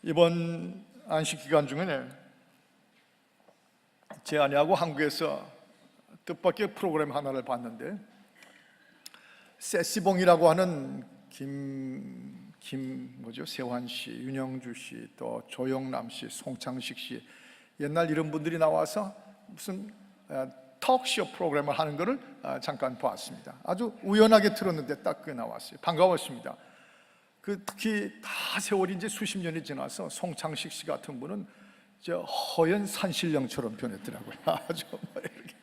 이번 안식 기간 중에 제 아내하고 한국에서 뜻밖의 프로그램 하나를 봤는데, 세시봉이라고 하는 세환 씨, 윤영주 씨, 또 조영남 씨, 송창식 씨, 옛날 이런 분들이 나와서 무슨 톡쇼 프로그램을 하는 것을 잠깐 보았습니다. 아주 우연하게 틀었는데 딱 그게 나왔어요. 반가웠습니다. 특히 다 세월이 이제 수십 년이 지나서 송창식 씨 같은 분은 허연 산신령처럼 변했더라고요. 아주 이렇게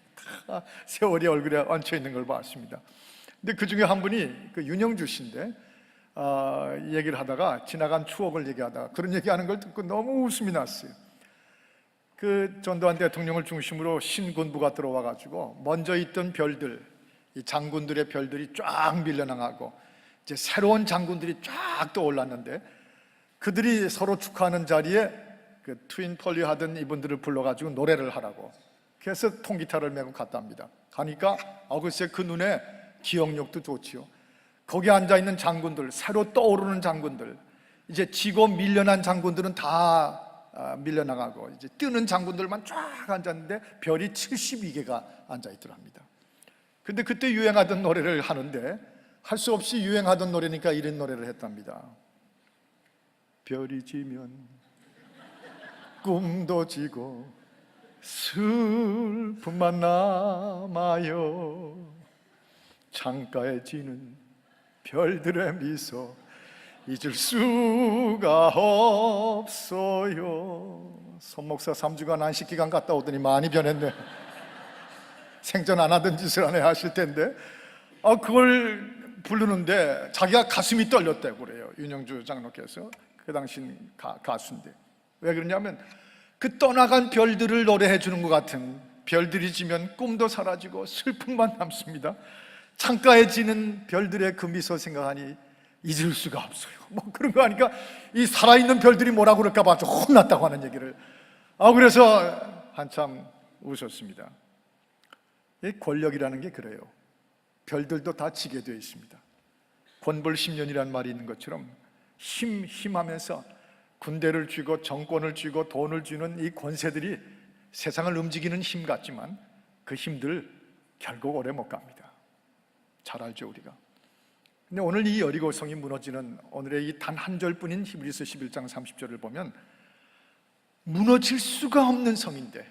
다 세월이 얼굴에 얹혀 있는 걸 봤습니다. 근데 그 중에 한 분이 윤영주 씨인데, 얘기를 하다가 지나간 추억을 얘기하다가 그런 얘기하는 걸 듣고 너무 웃음이 났어요. 전두환 대통령을 중심으로 신군부가 들어와가지고 먼저 있던 별들, 이 장군들의 별들이 쫙 밀려나가고 이제 새로운 장군들이 쫙 떠올랐는데, 그들이 서로 축하하는 자리에 트윈 폴리 하던 이분들을 불러가지고 노래를 하라고, 그래서 통기타를 메고 갔답니다. 가니까 글쎄 그 눈에 기억력도 좋지요. 거기 앉아있는 장군들, 새로 떠오르는 장군들, 이제 지고 밀려난 장군들은 다 밀려나가고 이제 뜨는 장군들만 쫙 앉았는데 별이 72개가 앉아있더랍니다. 근데 그때 유행하던 노래를 하는데 할 수 없이 유행하던 노래니까 이런 노래를 했답니다. 별이 지면 꿈도 지고 슬픔만 남아요. 창가에 지는 별들의 미소 잊을 수가 없어요. 손목사 3주간 안식기간 갔다 오더니 많이 변했네. 생전 안 하던 짓을 안 해 하실 텐데, 그걸 부르는데 자기가 가슴이 떨렸다고 그래요. 윤영주 장로께서. 그 당시 가수인데. 왜 그러냐면 떠나간 별들을 노래해 주는 것 같은, 별들이 지면 꿈도 사라지고 슬픔만 남습니다. 창가에 지는 별들의 그 미소 생각하니 잊을 수가 없어요. 그런 거 하니까 이 살아있는 별들이 뭐라고 그럴까 봐 좀 혼났다고 하는 얘기를. 그래서 한참 웃었습니다. 이 권력이라는 게 그래요. 별들도 다 지게 되어 있습니다. 권벌 10년이라는 말이 있는 것처럼 힘하면서 군대를 쥐고 정권을 쥐고 돈을 쥐는 이 권세들이 세상을 움직이는 힘 같지만 그 힘들 결국 오래 못 갑니다. 잘 알죠, 우리가. 근데 오늘 이 여리고성이 무너지는 오늘의 이 단 한 절뿐인 히브리서 11장 30절을 보면 무너질 수가 없는 성인데,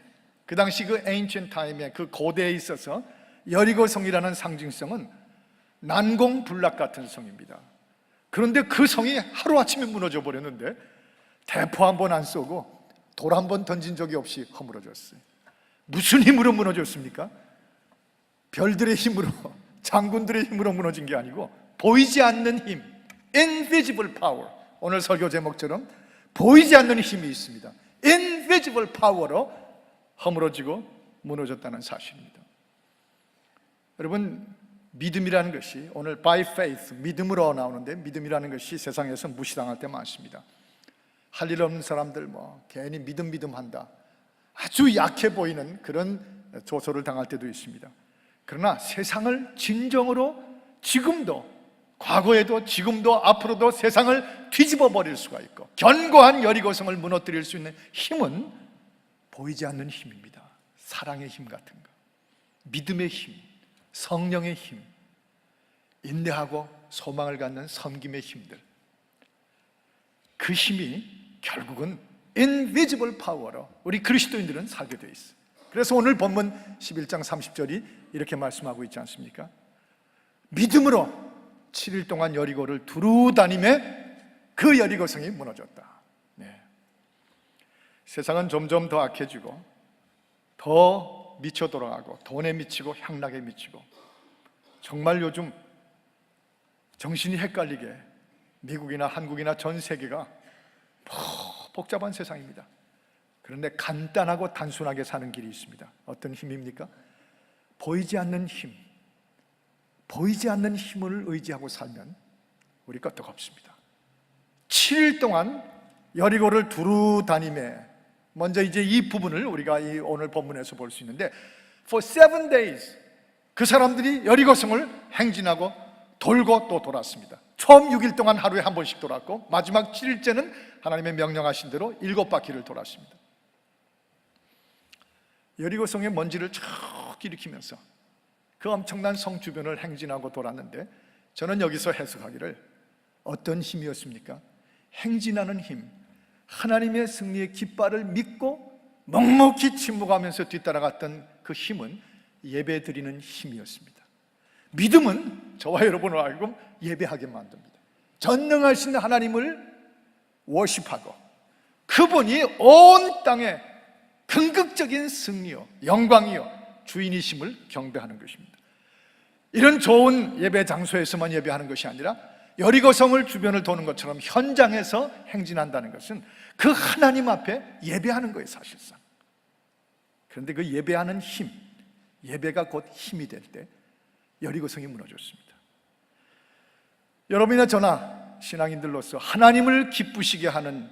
그 당시 ancient time에 고대에 있어서 여리고성이라는 상징성은 난공불락 같은 성입니다. 그런데 그 성이 하루아침에 무너져 버렸는데 대포 한 번 안 쏘고 돌 한 번 던진 적이 없이 허물어졌어요. 무슨 힘으로 무너졌습니까? 별들의 힘으로, 장군들의 힘으로 무너진 게 아니고 보이지 않는 힘, invisible power. 오늘 설교 제목처럼 보이지 않는 힘이 있습니다. invisible power로 허물어지고 무너졌다는 사실입니다. 여러분, 믿음이라는 것이 오늘 by faith, 믿음으로 나오는데, 믿음이라는 것이 세상에서 무시당할 때 많습니다. 할 일 없는 사람들 괜히 믿음 한다, 아주 약해 보이는 그런 조소를 당할 때도 있습니다. 그러나 세상을 진정으로 지금도, 과거에도 지금도 앞으로도 세상을 뒤집어 버릴 수가 있고 견고한 여리고성을 무너뜨릴 수 있는 힘은 보이지 않는 힘입니다. 사랑의 힘 같은 거, 믿음의 힘, 성령의 힘, 인내하고 소망을 갖는 섬김의 힘들, 그 힘이 결국은 invisible power로 우리 그리스도인들은 살게 되어 있어요. 그래서 오늘 본문 11장 30절이 이렇게 말씀하고 있지 않습니까? 믿음으로 7일 동안 여리고를 두루 다니매 그 여리고성이 무너졌다. 세상은 점점 더 악해지고 더 미쳐 돌아가고 돈에 미치고 향락에 미치고, 정말 요즘 정신이 헷갈리게 미국이나 한국이나 전 세계가 복잡한 세상입니다. 그런데 간단하고 단순하게 사는 길이 있습니다. 어떤 힘입니까? 보이지 않는 힘, 보이지 않는 힘을 의지하고 살면 우리 끄떡없습니다. 7일 동안 여리고를 두루 다니매, 먼저 이제 이 부분을 우리가 이 오늘 본문에서 볼 수 있는데, for 7 days 그 사람들이 여리고성을 행진하고 돌고 또 돌았습니다. 처음 6일 동안 하루에 한 번씩 돌았고 마지막 7일째는 하나님의 명령하신 대로 7바퀴를 돌았습니다. 여리고성의 먼지를 쭉 일으키면서 그 엄청난 성 주변을 행진하고 돌았는데, 저는 여기서 해석하기를, 어떤 힘이었습니까? 행진하는 힘, 하나님의 승리의 깃발을 믿고 묵묵히 침묵하면서 뒤따라갔던 그 힘은 예배드리는 힘이었습니다. 믿음은 저와 여러분을 알고 예배하게 만듭니다. 전능하신 하나님을 워십하고 그분이 온 땅에 긍극적인 승리요 영광이요 주인이심을 경배하는 것입니다. 이런 좋은 예배 장소에서만 예배하는 것이 아니라 여리고성을 주변을 도는 것처럼 현장에서 행진한다는 것은 그 하나님 앞에 예배하는 거예요, 사실상. 그런데 그 예배하는 힘, 예배가 곧 힘이 될 때 여리고성이 무너졌습니다. 여러분이나 저나 신앙인들로서 하나님을 기쁘시게 하는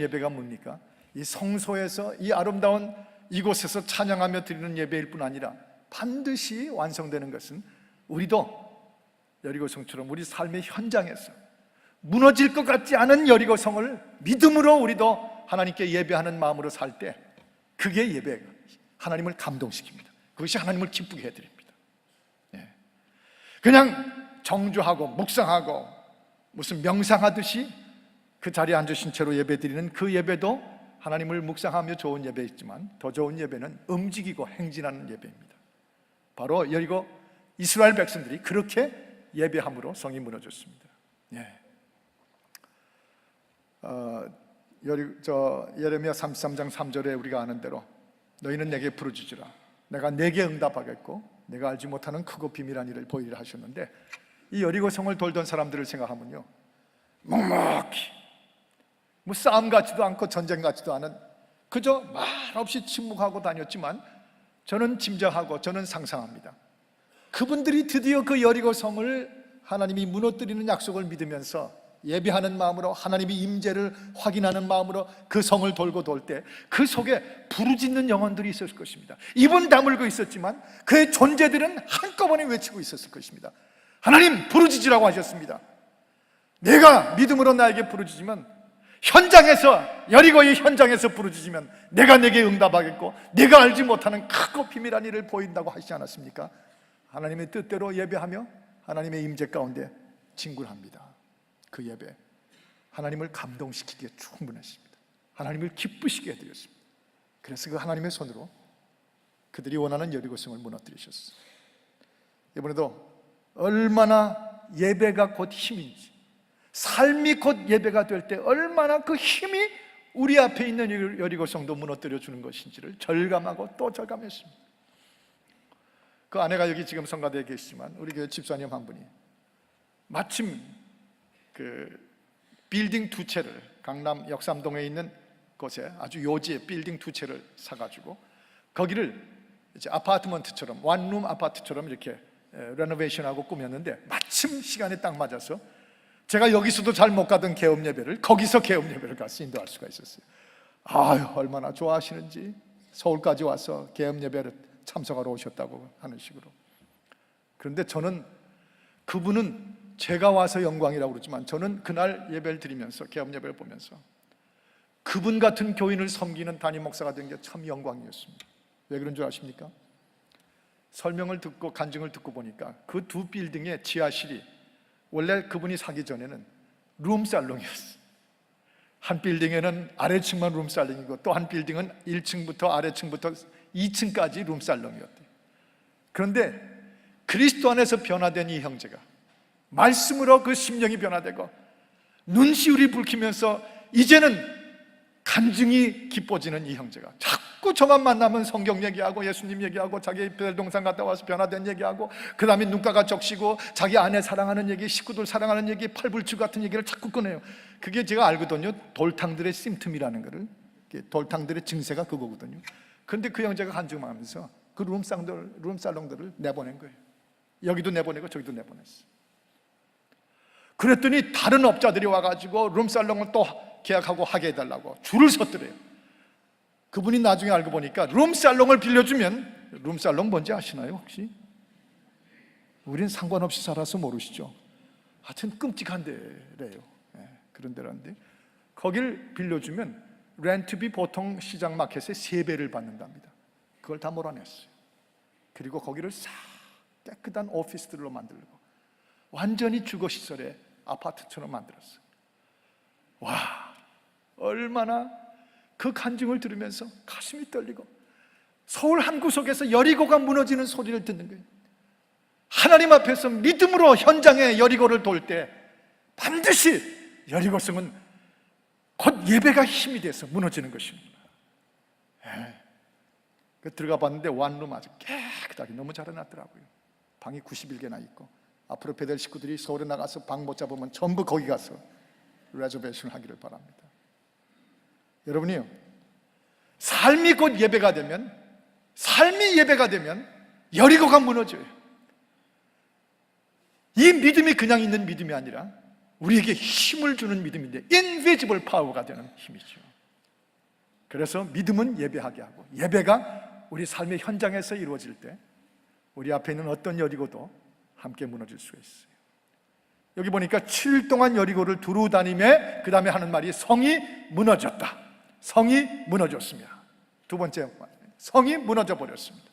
예배가 뭡니까? 이 성소에서, 이 아름다운 이곳에서 찬양하며 드리는 예배일 뿐 아니라 반드시 완성되는 것은 우리도 여리고성처럼 우리 삶의 현장에서 무너질 것 같지 않은 여리고성을 믿음으로 우리도 하나님께 예배하는 마음으로 살 때, 그게 예배가 하나님을 감동시킵니다. 그것이 하나님을 기쁘게 해드립니다. 그냥 정주하고 묵상하고 무슨 명상하듯이 그 자리에 앉으신 채로 예배드리는 그 예배도 하나님을 묵상하며 좋은 예배이지만, 더 좋은 예배는 움직이고 행진하는 예배입니다. 바로 여리고 이스라엘 백성들이 그렇게 예배함으로 성이 무너졌습니다. 예레미야 33장 3절에 우리가 아는 대로 너희는 내게 부르짖으라, 내가 내게 응답하겠고 내가 알지 못하는 크고 비밀한 일을 보이리라 하셨는데, 이 여리고성을 돌던 사람들을 생각하면요, 묵묵히 싸움 같지도 않고 전쟁 같지도 않은, 그저 말없이 침묵하고 다녔지만 저는 짐작하고 저는 상상합니다. 그분들이 드디어 그 여리고성을 하나님이 무너뜨리는 약속을 믿으면서 예배하는 마음으로, 하나님의 임재를 확인하는 마음으로 그 성을 돌고 돌 때 그 속에 부르짖는 영혼들이 있었을 것입니다. 입은 다물고 있었지만 그의 존재들은 한꺼번에 외치고 있었을 것입니다. 하나님, 부르짖으라고 하셨습니다. 내가 믿음으로 나에게 부르짖으면, 현장에서, 여리고의 현장에서 부르짖으면 내가 내게 응답하겠고 내가 알지 못하는 크고 비밀한 일을 보인다고 하시지 않았습니까? 하나님의 뜻대로 예배하며 하나님의 임재 가운데 진굴합니다. 그 예배, 하나님을 감동시키기에 충분했습니다. 하나님을 기쁘시게 해드렸습니다. 그래서 그 하나님의 손으로 그들이 원하는 여리고성을 무너뜨리셨어요. 이번에도 얼마나 예배가 곧 힘인지, 삶이 곧 예배가 될 때 얼마나 그 힘이 우리 앞에 있는 여리고성도 무너뜨려 주는 것인지를 절감하고 또 절감했습니다. 그 아내가 여기 지금 성가대에 계시지만 우리 교회 집사님 한 분이 마침 그 빌딩 2채를, 강남 역삼동에 있는 곳에 아주 요지의 빌딩 2채를 사가지고 거기를 이제 아파트먼트처럼, 원룸 아파트처럼 이렇게 레노베이션하고 꾸몄는데, 마침 시간에 딱 맞아서 제가 여기서도 잘 못 가던 개업 예배를 거기서 개업 예배를 가서 인도할 수가 있었어요. 아유, 얼마나 좋아하시는지, 서울까지 와서 개업 예배를 참석하러 오셨다고 하는 식으로. 그런데 저는, 그분은 제가 와서 영광이라고 그러지만 저는 그날 예배를 드리면서, 개업 예배를 보면서 그분 같은 교인을 섬기는 담임 목사가 된 게 참 영광이었습니다. 왜 그런 줄 아십니까? 설명을 듣고 간증을 듣고 보니까 그 두 빌딩의 지하실이 원래 그분이 사기 전에는 룸살롱이었어요. 한 빌딩에는 아래층만 룸살롱이고 또 한 빌딩은 1층부터 아래층부터 2층까지 룸살롱이었대요. 그런데 그리스도 안에서 변화된 이 형제가 말씀으로 그 심령이 변화되고 눈시울이 붉히면서 이제는 간증이 기뻐지는 이 형제가 자꾸 저만 만나면 성경 얘기하고 예수님 얘기하고 자기 별동산 갔다 와서 변화된 얘기하고, 그 다음에 눈가가 적시고 자기 아내 사랑하는 얘기, 식구들 사랑하는 얘기, 팔불출 같은 얘기를 자꾸 꺼내요. 그게 제가 알거든요. 돌탕들의 심틈이라는 거를, 돌탕들의 증세가 그거거든요. 그런데 그 형제가 간증하면서 그 룸살롱들을 내보낸 거예요. 여기도 내보내고 저기도 내보냈어요. 그랬더니 다른 업자들이 와가지고 룸살롱을 또 계약하고 하게 해달라고 줄을 섰더래요. 그분이 나중에 알고 보니까 룸살롱을 빌려주면, 룸살롱 뭔지 아시나요 혹시? 우린 상관없이 살아서 모르시죠. 하여튼 끔찍한 데래요. 그런 데라는데 거길 빌려주면 렌트비 보통 시장 마켓에 3배를 받는답니다. 그걸 다 몰아냈어요. 그리고 거기를 싹 깨끗한 오피스들로 만들고 완전히 주거시설의 아파트처럼 만들었어요. 와, 얼마나 그 간증을 들으면서 가슴이 떨리고 서울 한 구석에서 여리고가 무너지는 소리를 듣는 거예요. 하나님 앞에서 믿음으로 현장에 여리고를 돌 때 반드시 여리고성은 곧 예배가 힘이 돼서 무너지는 것입니다. 들어가 봤는데 원룸 아주 깨끗하게 너무 잘 해놨더라고요. 방이 91개나 있고 앞으로 배달 식구들이 서울에 나가서 방 못 잡으면 전부 거기 가서 레저베이션을 하기를 바랍니다. 여러분이요, 삶이 곧 예배가 되면, 삶이 예배가 되면 여리고가 무너져요. 이 믿음이 그냥 있는 믿음이 아니라 우리에게 힘을 주는 믿음인데 invisible power가 되는 힘이죠. 그래서 믿음은 예배하게 하고 예배가 우리 삶의 현장에서 이루어질 때 우리 앞에 있는 어떤 여리고도 함께 무너질 수가 있어요. 여기 보니까 7일 동안 여리고를 두루 다니며 그 다음에 하는 말이 성이 무너졌다. 성이 무너졌습니다. 두 번째, 성이 무너져 버렸습니다.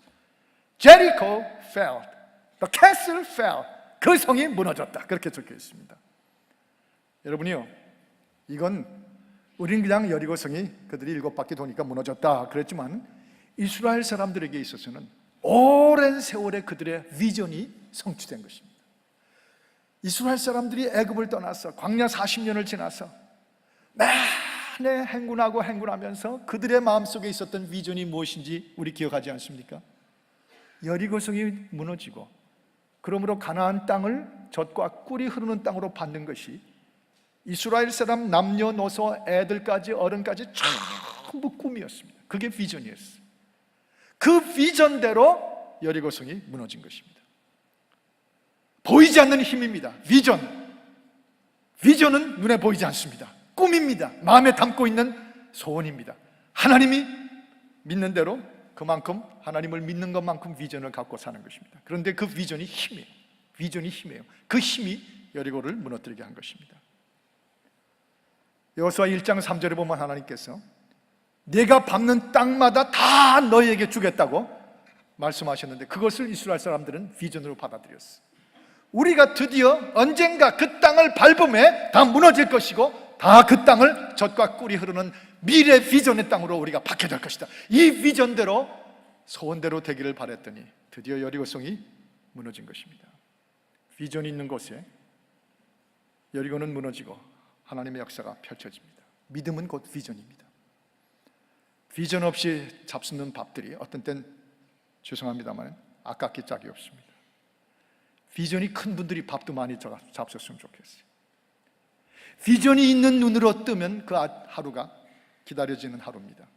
Jericho fell, the castle fell. 그 성이 무너졌다. 그렇게 적혀 있습니다. 여러분이요, 이건 우린 그냥 여리고 성이 그들이 7바퀴 도니까 무너졌다 그랬지만 이스라엘 사람들에게 있어서는 오랜 세월의 그들의 비전이 성취된 것입니다. 이스라엘 사람들이 애굽을 떠나서 광야 40년을 지나서 내내 행군하고 행군하면서 그들의 마음속에 있었던 비전이 무엇인지 우리 기억하지 않습니까? 여리고성이 무너지고 그러므로 가나안 땅을 젖과 꿀이 흐르는 땅으로 받는 것이 이스라엘 사람 남녀노소 애들까지 어른까지 전부 꿈이었습니다. 그게 비전이었어요. 그 비전대로 여리고성이 무너진 것입니다. 보이지 않는 힘입니다. 비전은 눈에 보이지 않습니다. 꿈입니다. 마음에 담고 있는 소원입니다. 하나님이 믿는 대로 그만큼 하나님을 믿는 것만큼 비전을 갖고 사는 것입니다. 그런데 그 비전이 힘이에요. 비전이 힘이에요. 그 힘이 여리고를 무너뜨리게 한 것입니다. 여호수아 1장 3절에 보면 하나님께서 내가 밟는 땅마다 다 너희에게 주겠다고 말씀하셨는데 그것을 이스라엘 사람들은 비전으로 받아들였어요. 우리가 드디어 언젠가 그 땅을 밟음에 다 무너질 것이고 다 그 땅을 젖과 꿀이 흐르는 미래 비전의 땅으로 우리가 받게 될 것이다. 이 비전대로 소원대로 되기를 바랬더니 드디어 여리고성이 무너진 것입니다. 비전이 있는 곳에 여리고는 무너지고 하나님의 역사가 펼쳐집니다. 믿음은 곧 비전입니다. 비전 없이 잡수는 밥들이 어떤 땐 죄송합니다만 아깝기 짝이 없습니다. 비전이 큰 분들이 밥도 많이 잡수셨으면 좋겠어요. 비전이 있는 눈으로 뜨면 그 하루가 기다려지는 하루입니다.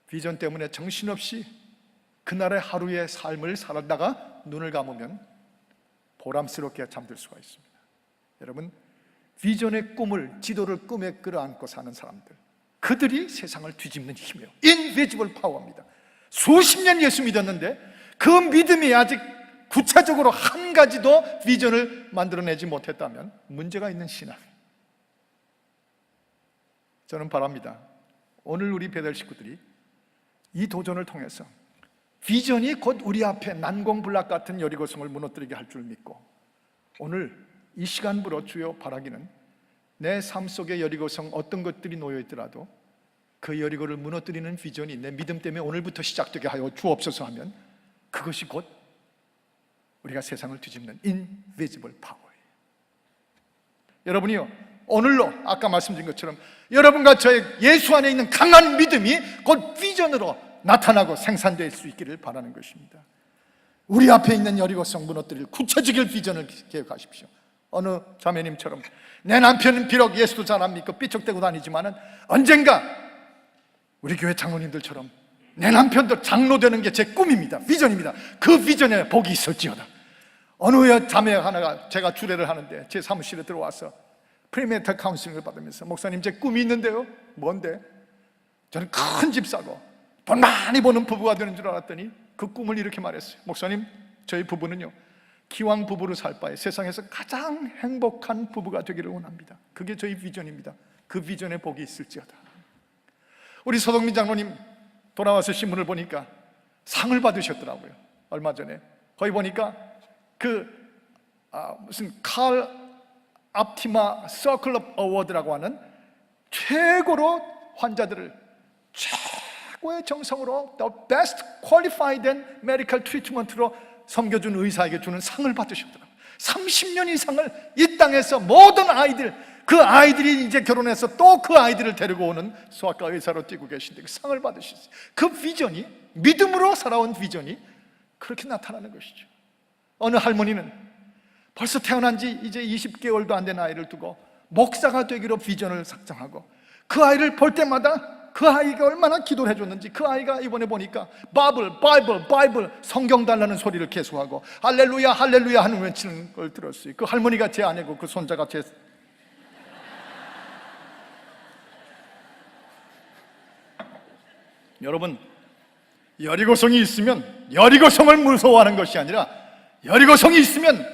비전 때문에 정신없이 그날의 하루의 삶을 살다가 눈을 감으면 보람스럽게 잠들 수가 있습니다. 여러분, 비전의 꿈을, 지도를 꿈에 끌어안고 사는 사람들, 그들이 세상을 뒤집는 힘이에요. invisible power입니다. 수십 년 예수 믿었는데 그 믿음이 아직 구체적으로 한 가지도 비전을 만들어내지 못했다면 문제가 있는 신앙. 저는 바랍니다. 오늘 우리 배달 식구들이 이 도전을 통해서 비전이 곧 우리 앞에 난공불락 같은 여리고성을 무너뜨리게 할 줄 믿고 오늘 이 시간부로 주여 바라기는 내 삶 속에 여리고성 어떤 것들이 놓여 있더라도 그 여리고를 무너뜨리는 비전이 내 믿음 때문에 오늘부터 시작되게 하여 주옵소서 하면 그것이 곧 우리가 세상을 뒤집는 invisible power예요. 여러분이요, 오늘로 아까 말씀드린 것처럼 여러분과 저의 예수 안에 있는 강한 믿음이 곧 비전으로 나타나고 생산될 수 있기를 바라는 것입니다. 우리 앞에 있는 여리고성 무너뜨릴 구체적인 비전을 계획하십시오. 어느 자매님처럼 내 남편은 비록 예수도 잘 안 믿고 삐쩍대고 다니지만 언젠가 우리 교회 장로님들처럼 내 남편도 장로 되는 게 제 꿈입니다. 비전입니다. 그 비전에 복이 있을지어다. 어느 자매 하나가 제가 주례를 하는데 제 사무실에 들어와서 프리메탈 카운슬링을 받으면서 목사님 제 꿈이 있는데요. 뭔데? 저는 큰 집 사고 돈 많이 버는 부부가 되는 줄 알았더니 그 꿈을 이렇게 말했어요. 목사님, 저희 부부는요 기왕 부부로 살 바에 세상에서 가장 행복한 부부가 되기를 원합니다. 그게 저희 비전입니다. 그 비전에 복이 있을지어다. 우리 서동민 장로님 돌아와서 신문을 보니까 상을 받으셨더라고요. 얼마 전에 거기 보니까 무슨 칼 앞티마 서클럽 어워드라고 하는 최고로 환자들을 최고의 정성으로 The best qualified and medical treatment로 섬겨준 의사에게 주는 상을 받으셨더라고요. 30년 이상을 이 땅에서 모든 아이들, 그 아이들이 이제 결혼해서 또 그 아이들을 데리고 오는 소아과 의사로 뛰고 계신데 그 상을 받으셨어요. 그 비전이, 믿음으로 살아온 비전이 그렇게 나타나는 것이죠. 어느 할머니는 벌써 태어난 지 이제 20개월도 안 된 아이를 두고 목사가 되기로 비전을 작정하고 그 아이를 볼 때마다 그 아이가 얼마나 기도를 해줬는지, 그 아이가 이번에 보니까 바이블 성경 달라는 소리를 계속하고 할렐루야 할렐루야 하는 외치는 걸 들었어요. 그 할머니가 제 아내고 그 손자가 제 여러분, 여리고성이 있으면 여리고성을 무서워하는 것이 아니라 여리고성이 있으면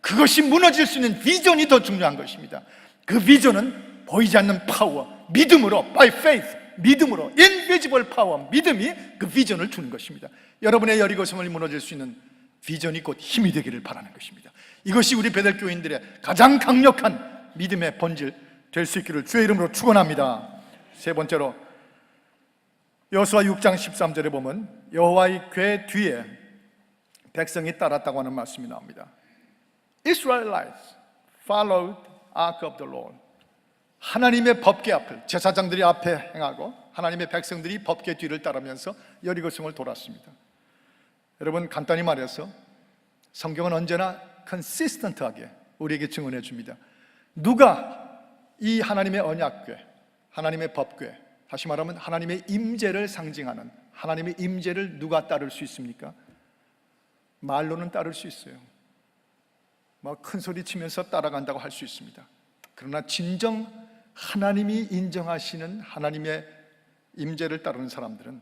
그것이 무너질 수 있는 비전이 더 중요한 것입니다. 그 비전은 보이지 않는 파워, 믿음으로, by faith, 믿음으로, invisible power, 믿음이 그 비전을 주는 것입니다. 여러분의 여리고성을 무너질 수 있는 비전이 곧 힘이 되기를 바라는 것입니다. 이것이 우리 베델교인들의 가장 강력한 믿음의 본질 될 수 있기를 주의 이름으로 축원합니다. 세 번째로 여호수아 6장 13절에 보면 여호와의 궤 뒤에 백성이 따랐다고 하는 말씀이 나옵니다. Israelites followed ark of the Lord. 하나님의 법궤 앞을 제사장들이 앞에 행하고 하나님의 백성들이 법궤 뒤를 따르면서 여리고성을 돌았습니다. 여러분, 간단히 말해서 성경은 언제나 컨시스턴트하게 우리에게 증언해 줍니다. 누가 이 하나님의 언약궤, 하나님의 법궤, 다시 말하면 하나님의 임재를 상징하는 하나님의 임재를 누가 따를 수 있습니까? 말로는 따를 수 있어요. 뭐 큰 소리 치면서 따라간다고 할 수 있습니다. 그러나 진정 하나님이 인정하시는 하나님의 임재를 따르는 사람들은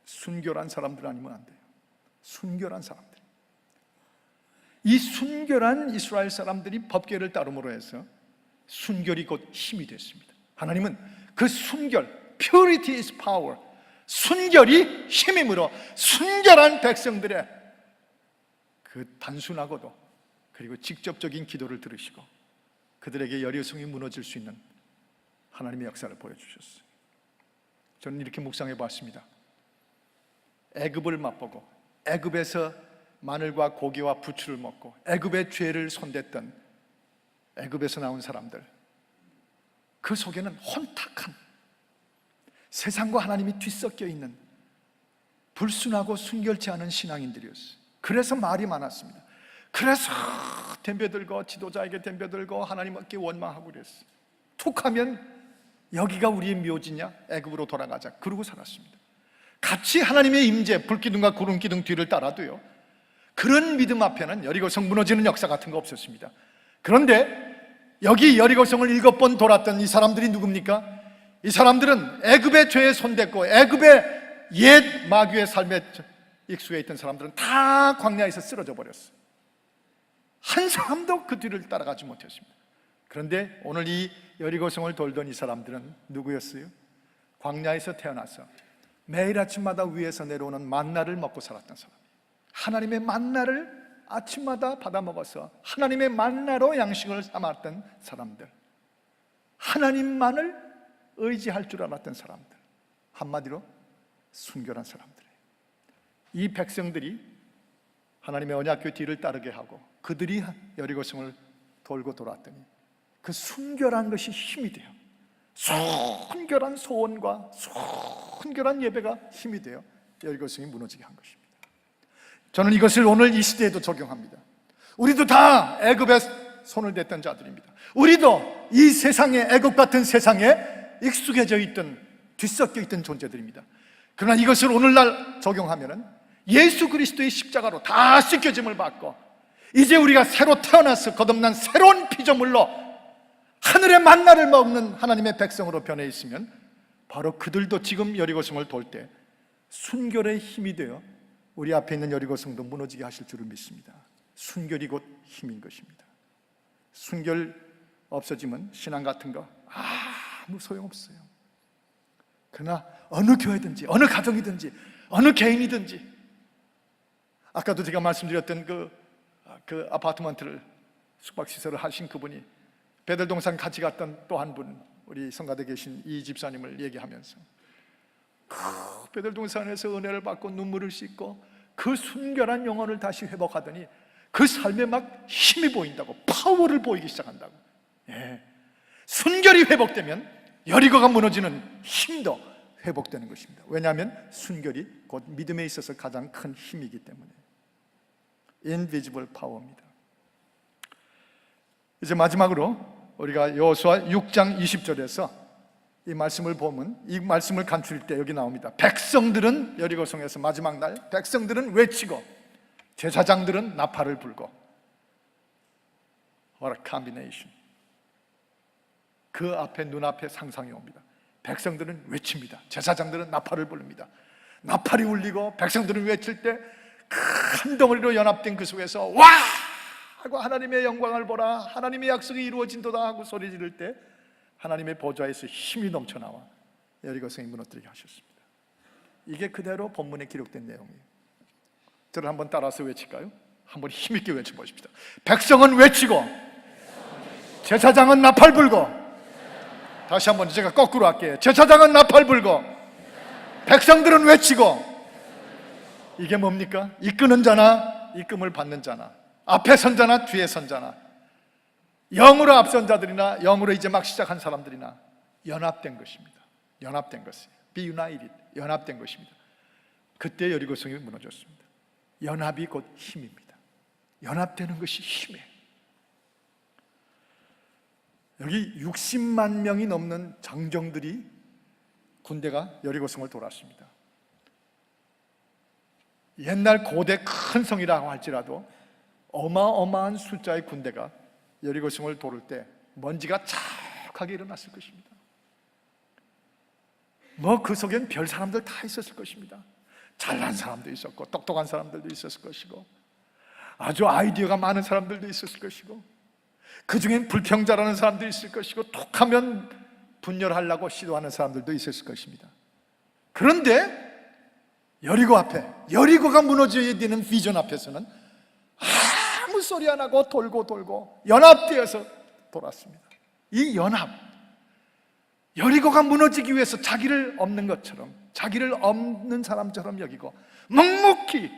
순결한 사람들 아니면 안 돼요. 순결한 사람들. 이 순결한 이스라엘 사람들이 법궤를 따름으로 해서 순결이 곧 힘이 됐습니다. 하나님은 그 순결, purity is power, 순결이 힘이므로 순결한 백성들의 그 단순하고도 그리고 직접적인 기도를 들으시고 그들에게 여리고성이 무너질 수 있는 하나님의 역사를 보여주셨어요. 저는 이렇게 묵상해 봤습니다. 애굽을 맛보고 애굽에서 마늘과 고기와 부추를 먹고 애굽의 죄를 손댔던 애굽에서 나온 사람들, 그 속에는 혼탁한 세상과 하나님이 뒤섞여 있는 불순하고 순결치 않은 신앙인들이었어요. 그래서 말이 많았습니다. 그래서 덤벼들고 지도자에게 덤벼들고 하나님께 원망하고 그랬어요. 툭하면 여기가 우리의 묘지냐? 애굽으로 돌아가자. 그러고 살았습니다. 같이 하나님의 임재, 불기둥과 구름기둥 뒤를 따라도요, 그런 믿음 앞에는 여리고성 무너지는 역사 같은 거 없었습니다. 그런데 여기 여리고성을 7번 돌았던 이 사람들이 누굽니까? 이 사람들은 애굽의 죄에 손댔고 애굽의 옛 마귀의 삶에 익숙해 있던 사람들은 다 광야에서 쓰러져 버렸어요. 한 사람도 그 뒤를 따라가지 못했습니다. 그런데 오늘 이 여리고성을 돌던 이 사람들은 누구였어요? 광야에서 태어나서 매일 아침마다 위에서 내려오는 만나를 먹고 살았던 사람, 하나님의 만나를 아침마다 받아 먹어서 하나님의 만나로 양식을 삼았던 사람들, 하나님만을 의지할 줄 알았던 사람들, 한마디로 순결한 사람들이에요. 이 백성들이 하나님의 언약궤 뒤를 따르게 하고 그들이 여리고성을 돌고 돌아왔더니 그 순결한 것이 힘이 돼요. 순결한 소원과 순결한 예배가 힘이 되어 여리고성이 무너지게 한 것입니다. 저는 이것을 오늘 이 시대에도 적용합니다. 우리도 다 애굽에 손을 댔던 자들입니다. 우리도 이 세상에, 애굽 같은 세상에 익숙해져 있던, 뒤섞여 있던 존재들입니다. 그러나 이것을 오늘날 적용하면은 예수 그리스도의 십자가로 다 씻겨짐을 받고 이제 우리가 새로 태어나서 거듭난 새로운 피조물로 하늘의 만나를 먹는 하나님의 백성으로 변해 있으면 바로 그들도 지금 여리고성을 돌 때 순결의 힘이 되어 우리 앞에 있는 여리고성도 무너지게 하실 줄을 믿습니다. 순결이 곧 힘인 것입니다. 순결 없어지면 신앙 같은 거 아무 소용없어요. 그러나 어느 교회든지 어느 가정이든지 어느 개인이든지, 아까도 제가 말씀드렸던 그 아파트먼트를 숙박시설을 하신 그분이 베들동산 같이 갔던 또 한 분, 우리 성가대에 계신 이 집사님을 얘기하면서 그 베들동산에서 은혜를 받고 눈물을 씻고 그 순결한 영혼을 다시 회복하더니 그 삶에 막 힘이 보인다고, 파워를 보이기 시작한다고. 순결이 회복되면 여리고가 무너지는 힘도 회복되는 것입니다. 왜냐하면 순결이 곧 믿음에 있어서 가장 큰 힘이기 때문에. 인비지블 파워입니다. 이제 마지막으로 우리가 여호수아 6장 20절에서 이 말씀을 보면, 이 말씀을 간추릴 때 여기 나옵니다. 백성들은, 여리고성에서 마지막 날 백성들은 외치고 제사장들은 나팔을 불고. What a combination. 그 앞에, 눈앞에 상상이 옵니다. 백성들은 외칩니다. 제사장들은 나팔을 부릅니다. 나팔이 울리고 백성들은 외칠 때 큰 덩어리로 연합된 그 속에서 와! 하고 하나님의 영광을 보라, 하나님의 약속이 이루어진도다 하고 소리 지를 때 하나님의 보좌에서 힘이 넘쳐나와 여리고성이 무너뜨리게 하셨습니다. 이게 그대로 본문에 기록된 내용이에요. 저를 한번 따라서 외칠까요? 한번 힘있게 외쳐보십시다. 백성은 외치고 제사장은 나팔 불고. 다시 한번 제가 거꾸로 할게요. 제사장은 나팔 불고 백성들은 외치고. 이게 뭡니까? 이끄는 자나 이끔을 받는 자나, 앞에 선 자나 뒤에 선 자나, 영으로 앞선 자들이나 영으로 이제 막 시작한 사람들이나 연합된 것입니다. 연합된 것이에요. Be united. 연합된 것입니다. 그때 여리고성이 무너졌습니다. 연합이 곧 힘입니다. 연합되는 것이 힘이에요. 여기 60만 명이 넘는 장정들이, 군대가 여리고성을 돌았습니다. 옛날 고대 큰 성이라고 할지라도 어마어마한 숫자의 군대가 여리고성을 도를 때 먼지가 자욱하게 일어났을 것입니다. 그 속엔 별 사람들 다 있었을 것입니다. 잘난 사람도 있었고 똑똑한 사람들도 있었을 것이고 아주 아이디어가 많은 사람들도 있었을 것이고 그 중엔 불평자라는 사람도 있을 것이고 톡하면 분열하려고 시도하는 사람들도 있었을 것입니다. 그런데 여리고 앞에, 여리고가 무너져야 되는 비전 앞에서는 아무 소리 안 하고 돌고 연합되어서 돌았습니다. 이 연합, 여리고가 무너지기 위해서 자기를 없는 것처럼, 자기를 없는 사람처럼 여기고 묵묵히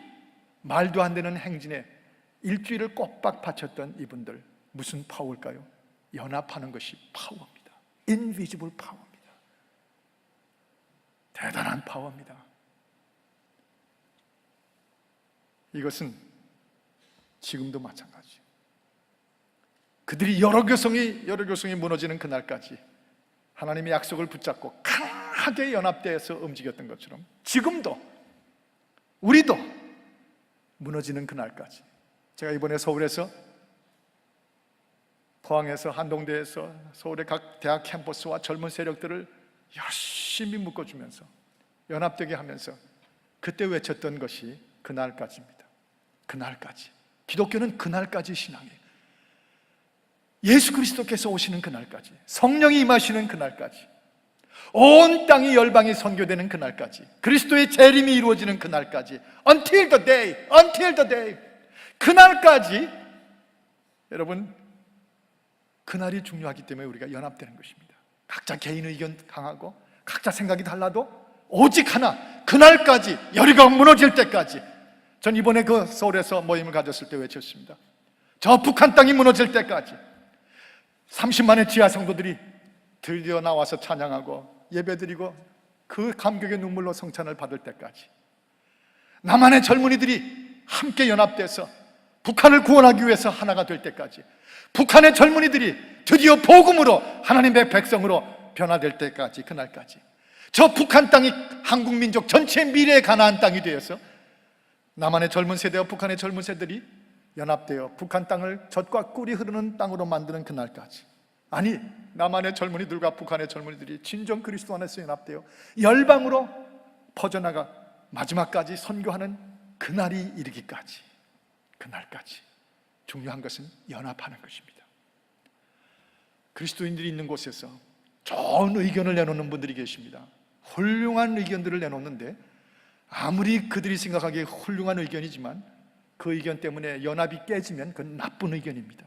말도 안 되는 행진에 일주일을 꼬박 바쳤던 이분들, 무슨 파워일까요? 연합하는 것이 파워입니다. 인비지블 파워입니다. 대단한 파워입니다. 이것은 지금도 마찬가지예요. 그들이 여러 교성이 무너지는 그날까지 하나님의 약속을 붙잡고 강하게 연합되어서 움직였던 것처럼 지금도, 우리도 무너지는 그날까지. 제가 이번에 서울에서, 포항에서, 한동대에서 서울의 각 대학 캠퍼스와 젊은 세력들을 열심히 묶어주면서 연합되게 하면서 그때 외쳤던 것이 그날까지입니다. 그날까지. 기독교는 그날까지 신앙이에요. 예수 그리스도께서 오시는 그날까지, 성령이 임하시는 그날까지, 온 땅이 열방이 선교되는 그날까지, 그리스도의 재림이 이루어지는 그날까지, until the day, 그날까지. 여러분, 그날이 중요하기 때문에 우리가 연합되는 것입니다. 각자 개인 의견 강하고 각자 생각이 달라도 오직 하나, 그날까지, 여리고가 무너질 때까지. 전 이번에 그 서울에서 모임을 가졌을 때 외쳤습니다. 저 북한 땅이 무너질 때까지 30만의 지하 성도들이 들려 나와서 찬양하고 예배드리고 그 감격의 눈물로 성찬을 받을 때까지, 남한의 젊은이들이 함께 연합돼서 북한을 구원하기 위해서 하나가 될 때까지, 북한의 젊은이들이 드디어 복음으로 하나님의 백성으로 변화될 때까지, 그날까지 저 북한 땅이 한국 민족 전체의 미래의 가나안 땅이 되어서 남한의 젊은 세대와 북한의 젊은 세대들이 연합되어 북한 땅을 젖과 꿀이 흐르는 땅으로 만드는 그날까지, 아니 남한의 젊은이들과 북한의 젊은이들이 진정 그리스도 안에서 연합되어 열방으로 퍼져나가 마지막까지 선교하는 그날이 이르기까지, 그날까지 중요한 것은 연합하는 것입니다. 그리스도인들이 있는 곳에서 좋은 의견을 내놓는 분들이 계십니다. 훌륭한 의견들을 내놓는데 아무리 그들이 생각하기에 훌륭한 의견이지만 그 의견 때문에 연합이 깨지면 그건 나쁜 의견입니다.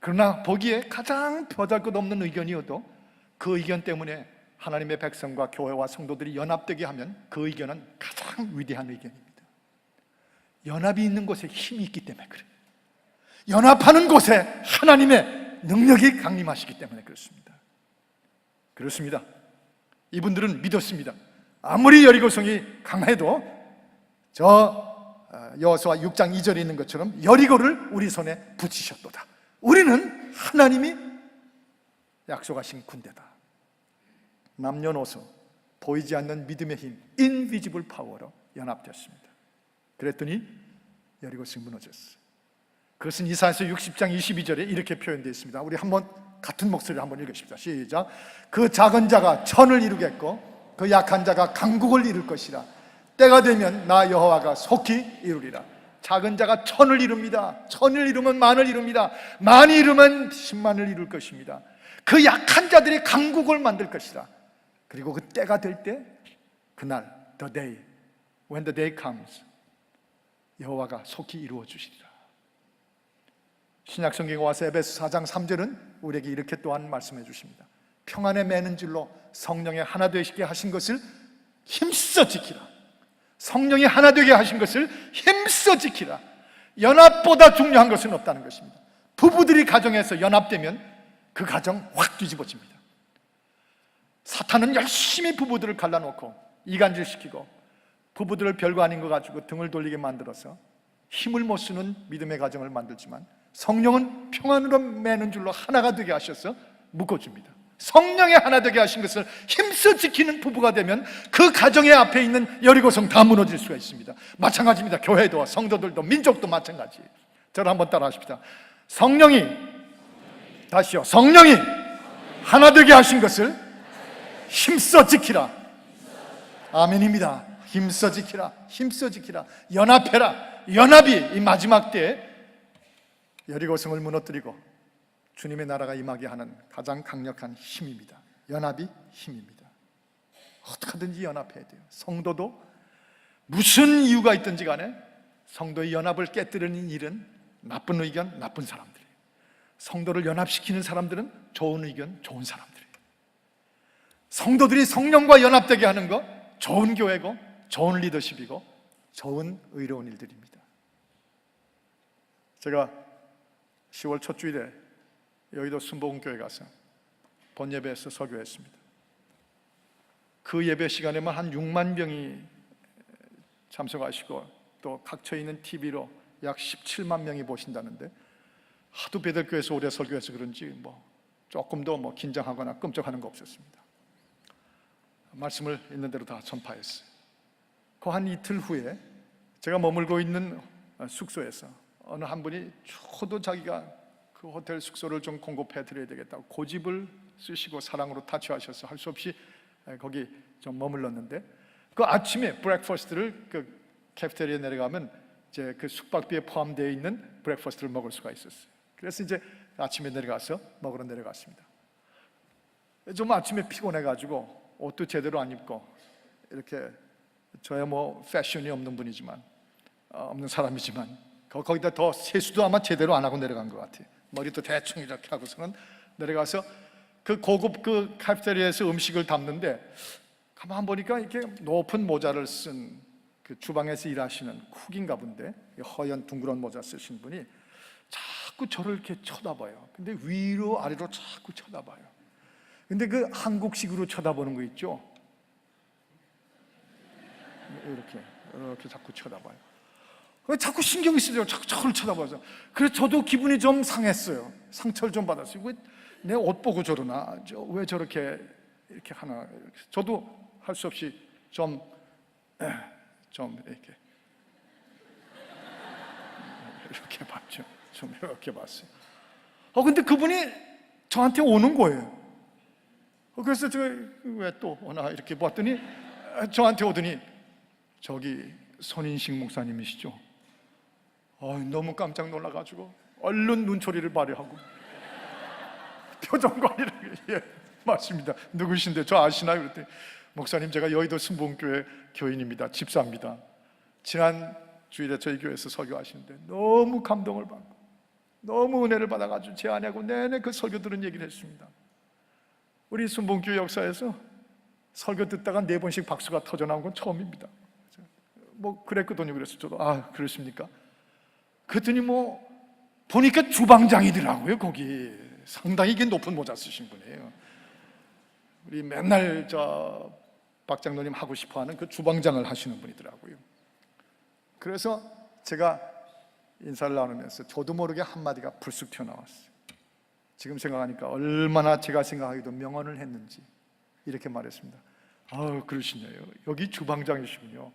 그러나 보기에 가장 보잘것없는 의견이어도 그 의견 때문에 하나님의 백성과 교회와 성도들이 연합되게 하면 그 의견은 가장 위대한 의견입니다. 연합이 있는 곳에 힘이 있기 때문에 그래요. 연합하는 곳에 하나님의 능력이 강림하시기 때문에 그렇습니다. 그렇습니다. 이분들은 믿었습니다. 아무리 여리고성이 강해도 여호수아 6장 2절에 있는 것처럼 여리고를 우리 손에 붙이셨도다. 우리는 하나님이 약속하신 군대다. 남녀노소 보이지 않는 믿음의 힘, 인비지블 파워로 연합되었습니다. 그랬더니 여리고성이 무너졌어요. 그것은 이사야서 60장 22절에 이렇게 표현되어 있습니다. 우리 한번 같은 목소리로 한번 읽으십시다. 시작. 그 작은 자가 천을 이루겠고 그 약한 자가 강국을 이룰 것이라. 때가 되면 나 여호와가 속히 이루리라. 작은 자가 천을 이룹니다. 천을 이루면 만을 이룹니다. 만이 이루면 10만을 이룰 것입니다. 그 약한 자들이 강국을 만들 것이다. 그리고 그 때가 될 때 그날 the day, when the day comes, 여호와가 속히 이루어 주시리라. 신약 성경에 와서 에베소 4장 3절은 우리에게 이렇게 또한 말씀해 주십니다. 평안에 매는 줄로 성령의 하나 되시게 하신 것을 힘써 지키라. 성령이 하나 되게 하신 것을 힘써 지키라. 연합보다 중요한 것은 없다는 것입니다. 부부들이 가정에서 연합되면 그 가정 확 뒤집어집니다. 사탄은 열심히 부부들을 갈라놓고 이간질시키고 부부들을 별거 아닌 거 가지고 등을 돌리게 만들어서 힘을 못 쓰는 믿음의 가정을 만들지만 성령은 평안으로 매는 줄로 하나가 되게 하셔서 묶어줍니다. 성령의 하나 되게 하신 것을 힘써 지키는 부부가 되면 그 가정의 앞에 있는 여리고성 다 무너질 수가 있습니다. 마찬가지입니다. 교회도 성도들도 민족도 마찬가지. 저를 한번 따라 하십시다. 성령이, 다시요, 성령이 하나 되게 하신 것을 힘써 지키라. 아멘입니다. 힘써 지키라. 힘써 지키라. 연합해라. 연합이 이 마지막 때에 여리고성을 무너뜨리고 주님의 나라가 임하게 하는 가장 강력한 힘입니다. 연합이 힘입니다. 어떻게든지 연합해야 돼요. 성도도 무슨 이유가 있든지 간에 성도의 연합을 깨뜨리는 일은 나쁜 의견, 나쁜 사람들이에요. 성도를 연합시키는 사람들은 좋은 의견, 좋은 사람들이에요. 성도들이 성령과 연합되게 하는 거 좋은 교회고 좋은 리더십이고 좋은 의로운 일들입니다. 제가 10월 첫 주일에 여의도 순복음교회 가서 본예배에서 설교했습니다. 그 예배 시간에만 한 6만 명이 참석하시고 또 각처에 있는 TV로 약 17만 명이 보신다는데 하도 베들교회에서 오래 설교해서 그런지 조금도 긴장하거나 끔찍하는 거 없었습니다. 말씀을 있는 대로 다 전파했어요. 그 한 이틀 후에 제가 머물고 있는 숙소에서 어느 한 분이 저도 자기가 그 호텔 숙소를 좀 공급해 드려야 되겠다고 고집을 쓰시고 사랑으로 타치하셔서 할 수 없이 거기 좀 머물렀는데 그 아침에 브렉퍼스트를 그 캐피테리아에 내려가면 이제 그 숙박비에 포함되어 있는 브렉퍼스트를 먹을 수가 있었어요. 그래서 이제 아침에 내려가서 먹으러 내려갔습니다. 좀 아침에 피곤해가지고 옷도 제대로 안 입고 이렇게 저야 패션이 없는 분이지만 없는 사람이지만 거기다 더 세수도 아마 제대로 안 하고 내려간 것 같아요. 머리도 대충 이렇게 하고서는 내려가서 그 고급 그 카페테리아에서 음식을 담는데 가만 보니까 이렇게 높은 모자를 쓴 그 주방에서 일하시는 쿡인가 본데 허연 둥그런 모자 쓰신 분이 자꾸 저를 이렇게 쳐다봐요. 근데 위로 아래로 자꾸 쳐다봐요. 근데 그 한국식으로 쳐다보는 거 있죠? 이렇게 자꾸 쳐다봐요. 자꾸 신경이 쓰여요. 자꾸 저를 쳐다봐서. 그래서 저도 기분이 좀 상했어요. 상처를 좀 받았어요. 왜 내 옷 보고 저러나? 왜 저렇게 이렇게 하나? 저도 할 수 없이 좀 이렇게 봤죠. 좀 이렇게 봤어요. 근데 그분이 저한테 오는 거예요. 그래서 제가 왜 또 오나 이렇게 봤더니 저한테 오더니 저기 손인식 목사님이시죠? 너무 깜짝 놀라가지고 얼른 눈초리를 발휘하고 표정 관리를 예, 맞습니다. 누구신데 저 아시나요? 그랬더니 목사님 제가 여의도 순복음교회 교인입니다. 집사입니다. 지난 주일에 저희 교회에서 설교하시는데 너무 감동을 받고 너무 은혜를 받아가지고 제 아내하고 내내 그 설교 들은 얘기를 했습니다. 우리 순복음교회 역사에서 설교 듣다가 4번씩 박수가 터져 나온 건 처음입니다. 뭐 그랬거든요. 그래서 저도 그렇습니까? 그랬더니 보니까 주방장이더라고요. 거기 상당히 이게 높은 모자 쓰신 분이에요. 우리 맨날 박 장로님 하고 싶어하는 그 주방장을 하시는 분이더라고요. 그래서 제가 인사를 나누면서 저도 모르게 한마디가 불쑥 튀어나왔어요. 지금 생각하니까 얼마나 제가 생각하기도 명언을 했는지 이렇게 말했습니다. 그러시네요. 여기 주방장이시군요.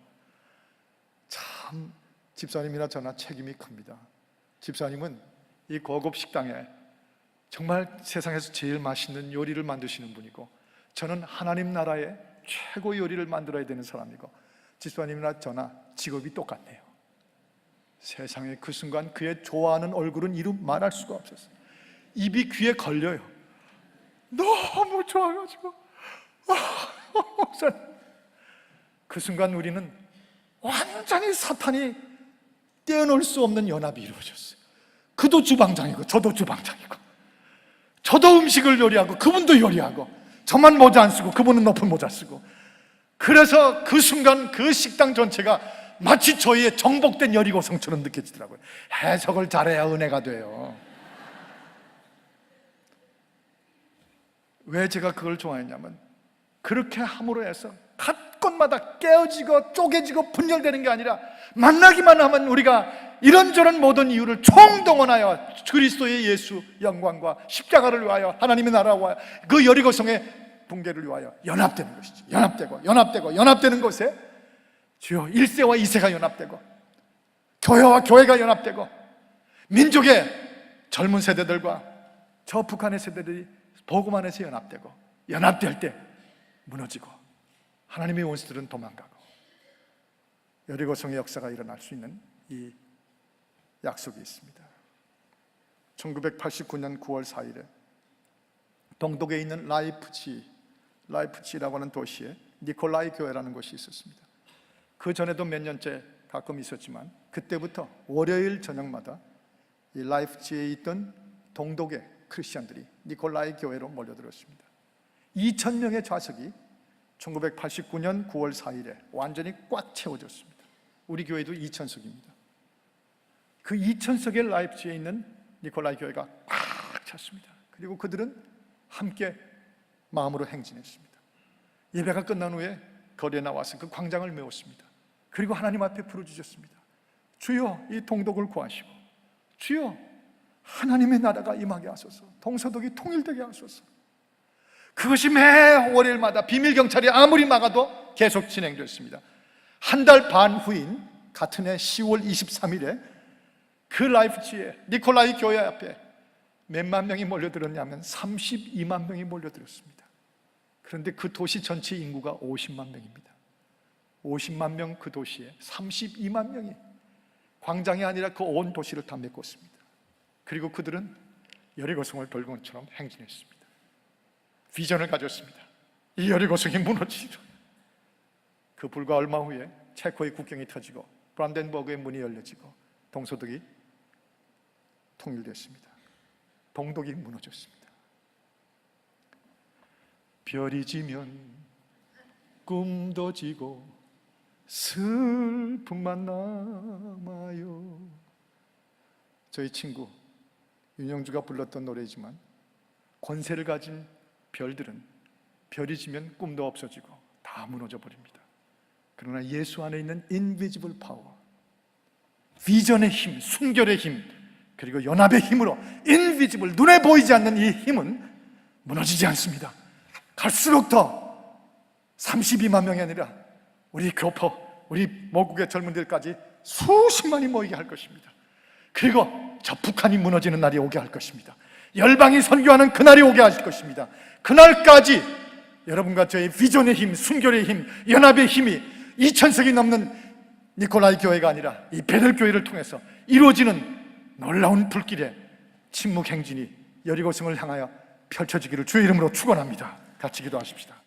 참 집사님이나 저나 책임이 큽니다. 집사님은 이 고급 식당에 정말 세상에서 제일 맛있는 요리를 만드시는 분이고 저는 하나님 나라의 최고 요리를 만들어야 되는 사람이고 집사님이나 저나 직업이 똑같네요. 세상에 그 순간 그의 좋아하는 얼굴은 이루 말할 수가 없었어요. 입이 귀에 걸려요. 너무 좋아가지고 그 순간 우리는 완전히 사탄이 떼어놓을 수 없는 연합이 이루어졌어요. 그도 주방장이고 저도 주방장이고 저도 음식을 요리하고 그분도 요리하고 저만 모자 안 쓰고 그분은 높은 모자 쓰고 그래서 그 순간 그 식당 전체가 마치 저희의 정복된 여리고성처럼 느껴지더라고요. 해석을 잘해야 은혜가 돼요. 왜 제가 그걸 좋아했냐면 그렇게 함으로 해서 곳곳마다 깨어지고 쪼개지고 분열되는 게 아니라 만나기만 하면 우리가 이런저런 모든 이유를 총동원하여 그리스도의 예수 영광과 십자가를 위하여 하나님의 나라와 그 여리고성의 붕괴를 위하여 연합되는 것이지. 연합되는 곳에 주여 1세와 2세가 연합되고 교회와 교회가 연합되고 민족의 젊은 세대들과 저 북한의 세대들이 복음 안에서 연합될 때 무너지고 하나님의 원수들은 도망가고 여리고성의 역사가 일어날 수 있는 이 약속이 있습니다. 1989년 9월 4일에 동독에 있는 라이프치히라고 하는 도시에 니콜라이 교회라는 곳이 있었습니다. 그 전에도 몇 년째 가끔 있었지만 그때부터 월요일 저녁마다 이 라이프치히에 있던 동독의 크리스천들이 니콜라이 교회로 몰려들었습니다. 2,000명의 좌석이 1989년 9월 4일에 완전히 꽉 채워졌습니다. 우리 교회도 2,000석입니다. 그 2,000석의 라이프치히에 있는 니콜라이 교회가 꽉 찼습니다. 그리고 그들은 함께 마음으로 행진했습니다. 예배가 끝난 후에 거리에 나와서 그 광장을 메웠습니다. 그리고 하나님 앞에 부르짖었습니다. 주여 이 동독을 구하시고 주여 하나님의 나라가 임하게 하소서, 동서독이 통일되게 하소서. 그것이 매 월요일마다 비밀경찰이 아무리 막아도 계속 진행됐습니다. 한 달 반 후인 같은 해 10월 23일에 그 라이프치히에 니콜라이 교회 앞에 몇만 명이 몰려들었냐면 32만 명이 몰려들었습니다. 그런데 그 도시 전체 인구가 50만 명입니다. 50만 명 그 도시에 32만 명이 광장이 아니라 그 온 도시를 다 메꿨습니다. 그리고 그들은 여리고성을 돌고 온 것처럼 행진했습니다. 비전을 가졌습니다. 이 여리고성이 무너지죠. 그 불과 얼마 후에 체코의 국경이 터지고 브란덴버그의 문이 열려지고 동서독이 통일됐습니다. 동독이 무너졌습니다. 별이 지면 꿈도 지고 슬픔만 남아요. 저희 친구 윤영주가 불렀던 노래지만 권세를 가진 별들은 별이 지면 꿈도 없어지고 다 무너져 버립니다. 그러나 예수 안에 있는 인비지블 파워, 비전의 힘, 순결의 힘, 그리고 연합의 힘으로 인비지블, 눈에 보이지 않는 이 힘은 무너지지 않습니다. 갈수록 더 32만 명이 아니라 우리 교포, 우리 모국의 젊은이들까지 수십만이 모이게 할 것입니다. 그리고 저 북한이 무너지는 날이 오게 할 것입니다. 열방이 선교하는 그날이 오게 하실 것입니다. 그날까지 여러분과 저의 비전의 힘, 순결의 힘, 연합의 힘이 2,000석이 넘는 니콜라이 교회가 아니라 이 베델 교회를 통해서 이루어지는 놀라운 불길의 침묵 행진이 여리고성을 향하여 펼쳐지기를 주의 이름으로 축원합니다. 같이 기도하십시다.